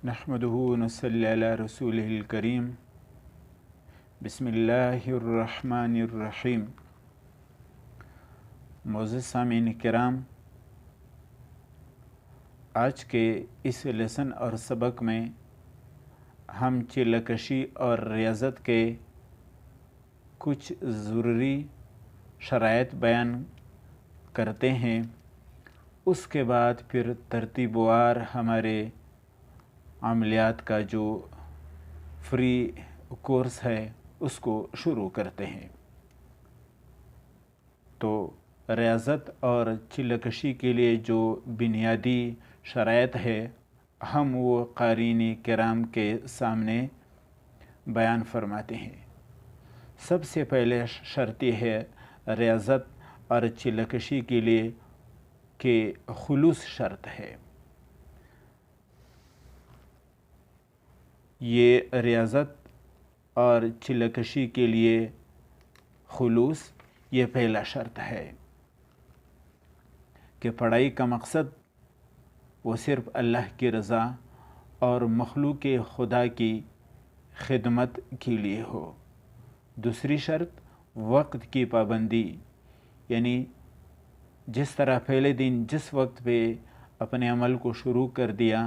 نحمده ونصلي على رسوله الكريم بسم اللہ الرحمن الرحیم۔ معزز سامعین کرام، آج کے اس لیسن اور سبق میں ہم چلہ کشی اور ریاضت کے کچھ ضروری شرائط بیان کرتے ہیں۔ اس کے بعد پھر ترتیب وار ہمارے عملیات کا جو فری کورس ہے اس کو شروع کرتے ہیں۔ تو ریاضت اور چلہ کشی کے لیے جو بنیادی شرائط ہے ہم وہ قارئین کرام کے سامنے بیان فرماتے ہیں۔ سب سے پہلے شرط یہ ہے ریاضت اور چلہ کشی کے لیے کہ خلوص شرط ہے۔ یہ ریاضت اور چلہ کشی کے لیے خلوص یہ پہلا شرط ہے کہ پڑھائی کا مقصد وہ صرف اللہ کی رضا اور مخلوق خدا کی خدمت کے لیے ہو۔ دوسری شرط وقت کی پابندی، یعنی جس طرح پہلے دن جس وقت پہ اپنے عمل کو شروع کر دیا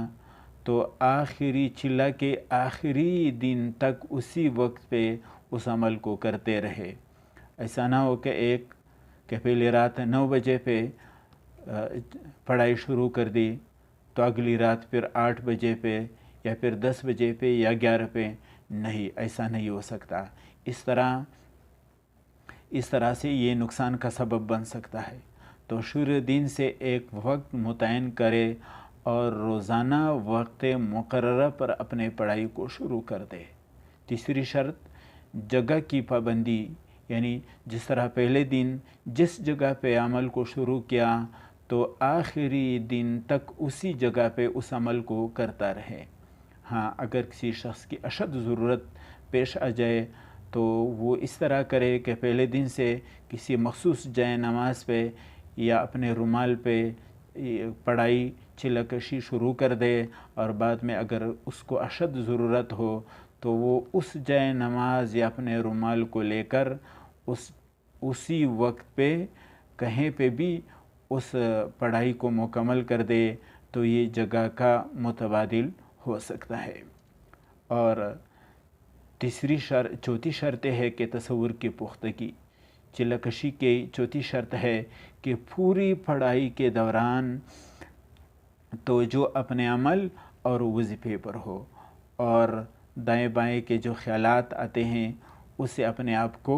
تو آخری چلہ کے آخری دن تک اسی وقت پہ اس عمل کو کرتے رہے۔ ایسا نہ ہو کہ پہلی رات 9 بجے پہ پڑھائی شروع کر دی تو اگلی رات پھر 8 بجے پہ یا پھر 10 بجے پہ یا 11 پہ، نہیں، ایسا نہیں ہو سکتا۔ اس طرح سے یہ نقصان کا سبب بن سکتا ہے۔ تو شروع دن سے ایک وقت متعین کرے اور روزانہ وقت مقررہ پر اپنے پڑھائی کو شروع کر دے۔ تیسری شرط جگہ کی پابندی، یعنی جس طرح پہلے دن جس جگہ پہ عمل کو شروع کیا تو آخری دن تک اسی جگہ پہ اس عمل کو کرتا رہے۔ ہاں، اگر کسی شخص کی اشد ضرورت پیش آ جائے تو وہ اس طرح کرے کہ پہلے دن سے کسی مخصوص جائے نماز پہ یا اپنے رومال پہ پڑھائی چلہ کشی شروع کر دے، اور بعد میں اگر اس کو اشد ضرورت ہو تو وہ اس جائے نماز یا اپنے رومال کو لے کر اسی وقت پہ کہیں پہ بھی اس پڑھائی کو مکمل کر دے، تو یہ جگہ کا متبادل ہو سکتا ہے۔ اور چوتھی شرط ہے کہ تصور کی پختگی۔ چلہ کشی کی چوتھی شرط ہے کہ پوری پڑھائی کے دوران توجہ اپنے عمل اور وظیفے پر ہو، اور دائیں بائیں کے جو خیالات آتے ہیں اس سے اپنے آپ کو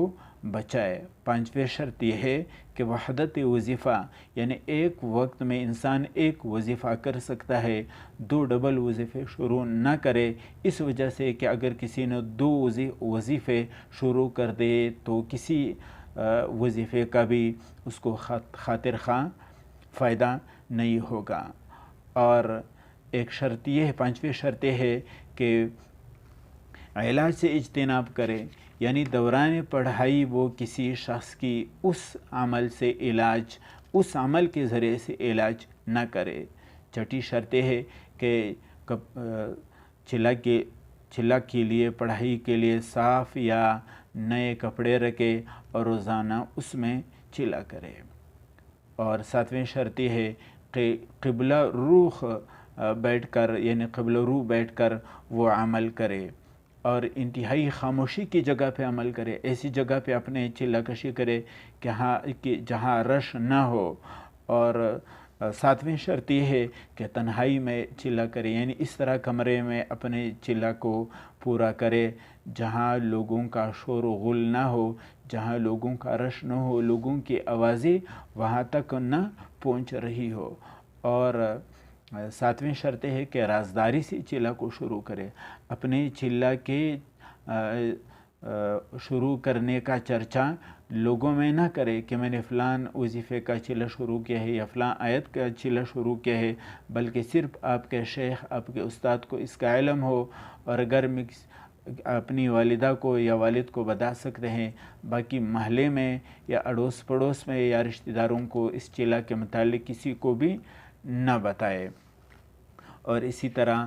بچائے۔ پانچویں شرط یہ ہے کہ وحدت وظیفہ، یعنی ایک وقت میں انسان ایک وظیفہ کر سکتا ہے، 2 ڈبل وظیفے شروع نہ کرے، اس وجہ سے کہ اگر کسی نے 2 وظیفے شروع کر دے تو کسی وظیفے کا بھی اس کو خاطر خواہ فائدہ نہیں ہوگا۔ اور ایک شرط یہ ہے، پانچویں شرط یہ ہے کہ علاج سے اجتناب کرے، یعنی دوران پڑھائی وہ کسی شخص کی اس عمل کے ذریعے سے علاج نہ کرے۔ چھٹی شرط یہ ہے کہ چلہ کے لیے پڑھائی کے لیے صاف یا نئے کپڑے رکھے اور روزانہ اس میں چلہ کرے۔ اور ساتویں شرط یہ ہے کہ قبلہ روخ بیٹھ کر وہ عمل کرے، اور انتہائی خاموشی کی جگہ پہ عمل کرے۔ ایسی جگہ پہ اپنے چلہ کشی کرے کہ جہاں رش نہ ہو۔ اور ساتویں شرط یہ ہے کہ تنہائی میں چلہ کرے، یعنی اس طرح کمرے میں اپنے چلہ کو پورا کرے جہاں لوگوں کا شور و غل نہ ہو، جہاں لوگوں کا رش نہ ہو، لوگوں کی آوازیں وہاں تک نہ پہنچ رہی ہو۔ اور ساتویں شرط ہے کہ رازداری سے چلہ کو شروع کرے۔ اپنے چلہ کے شروع کرنے کا چرچا لوگوں میں نہ کرے کہ میں نے فلان وظیفے کا چلہ شروع کیا ہے یا فلان آیت کا چلہ شروع کیا ہے، بلکہ صرف آپ کے شیخ، آپ کے استاد کو اس کا علم ہو، اور اگر میں اپنی والدہ کو یا والد کو بتا سکتے ہیں، باقی محلے میں یا اڑوس پڑوس میں یا رشتہ داروں کو اس چلہ کے متعلق کسی کو بھی نہ بتائے۔ اور اسی طرح